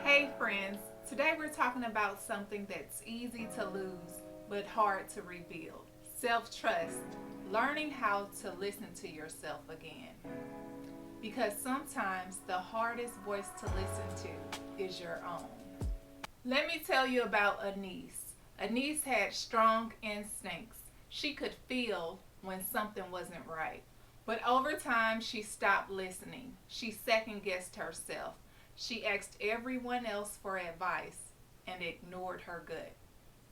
Hey friends, today we're talking about something that's easy to lose but hard to rebuild. Self-trust, learning how to listen to yourself again. Because sometimes the hardest voice to listen to is your own. Let me tell you about Anise. Anise had strong instincts. She could feel when something wasn't right. But over time, she stopped listening. She second guessed herself. She asked everyone else for advice and ignored her gut.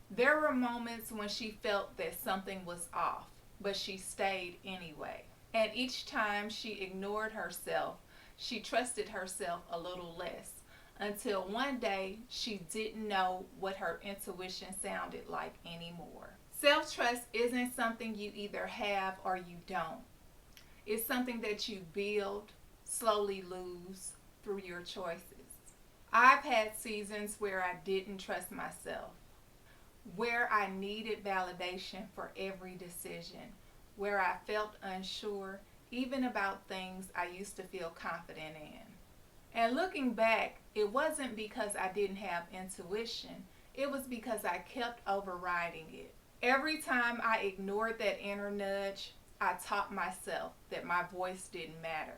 There were moments when she felt that something was off, but she stayed anyway. And each time she ignored herself, she trusted herself a little less until one day she didn't know what her intuition sounded like anymore. Self trust isn't something you either have or you don't, it's something that you build, slowly lose through your choices. I've had seasons where I didn't trust myself, where I needed validation for every decision, where I felt unsure even about things I used to feel confident in. And looking back, it wasn't because I didn't have intuition, it was because I kept overriding it. Every time I ignored that inner nudge, I taught myself that my voice didn't matter,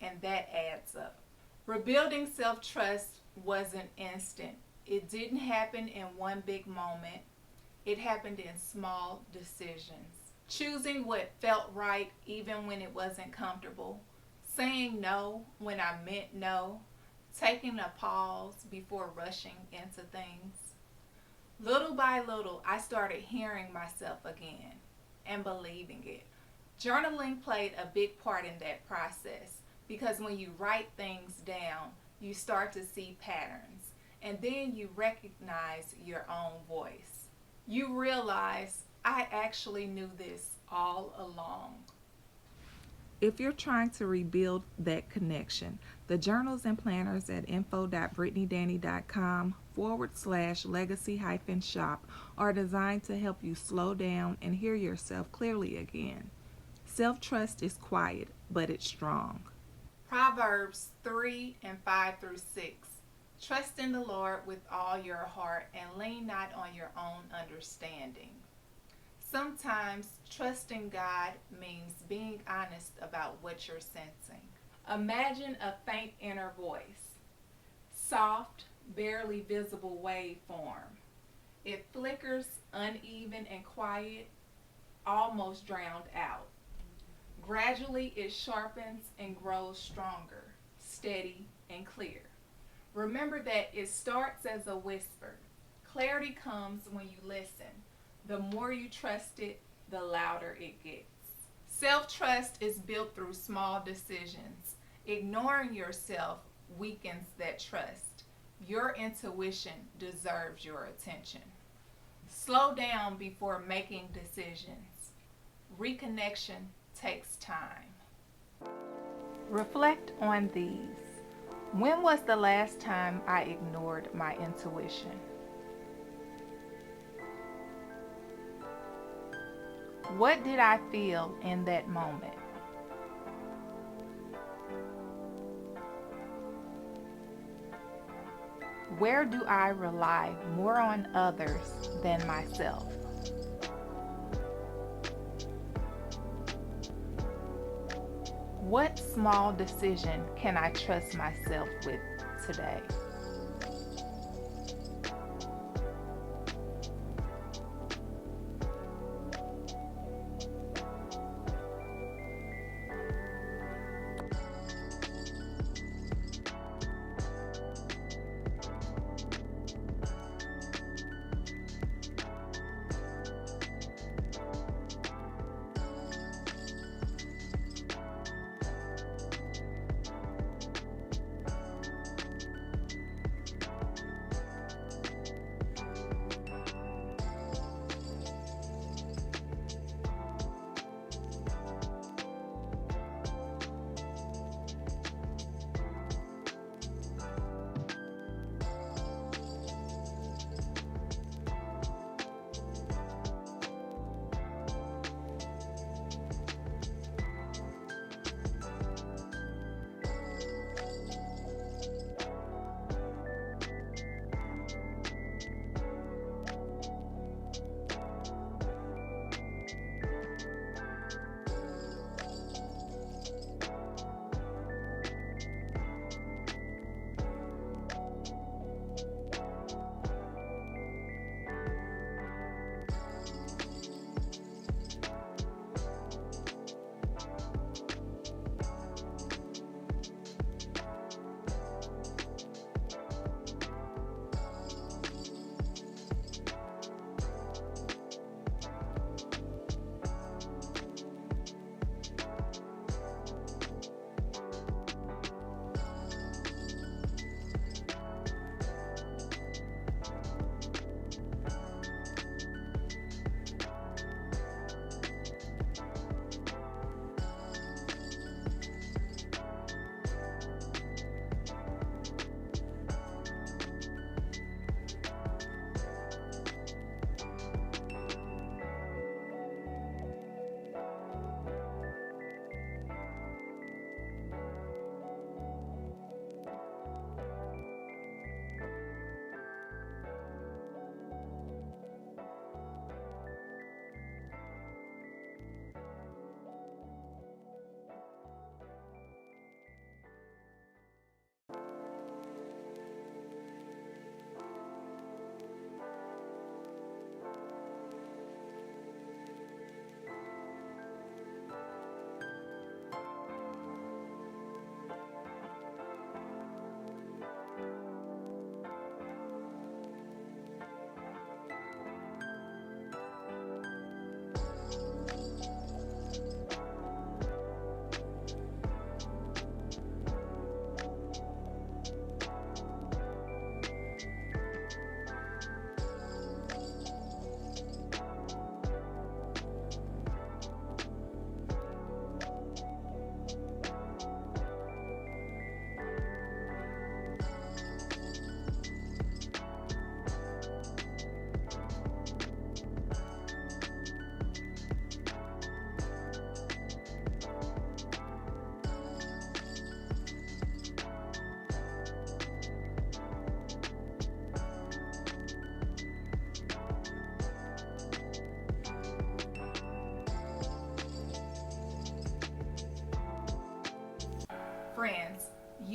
and that adds up. Rebuilding self trust wasn't instant. It didn't happen in one big moment, it happened in small decisions. Choosing what felt right even when it wasn't comfortable, saying no when I meant no, taking a pause before rushing into things. Little by little, I started hearing myself again and believing it. Journaling played a big part in that process because when you write things down, you start to see patterns and then you recognize your own voice. You realize I actually knew this all along. If you're trying to rebuild that connection, the journals and planners at info.brittanydanny.com/legacy shop are designed to help you slow down and hear yourself clearly again. Self trust is quiet, but it's strong. Proverbs 3 and 5 through 6. Trust in the Lord with all your heart and lean not on your own understanding. Sometimes trusting God means being honest about what you're sensing. Imagine a faint inner voice, soft, barely visible waveform. It flickers uneven and quiet, almost drowned out. Gradually, it sharpens and grows stronger, steady, and clear. Remember that it starts as a whisper. Clarity comes when you listen. The more you trust it, the louder it gets. Self trust is built through small decisions. Ignoring yourself weakens that trust. Your intuition deserves your attention. Slow down before making decisions. Reconnection takes time. Reflect on these. When was the last time I ignored my intuition? What did I feel in that moment? Where do I rely more on others than myself? What small decision can I trust myself with today?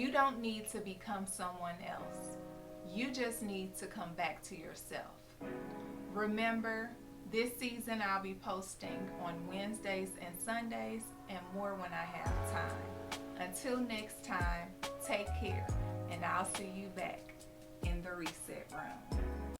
You don't need to become someone else. You just need to come back to yourself. Remember, this season I'll be posting on Wednesdays and Sundays and more when I have time. Until next time, take care, and I'll see you back in the reset room.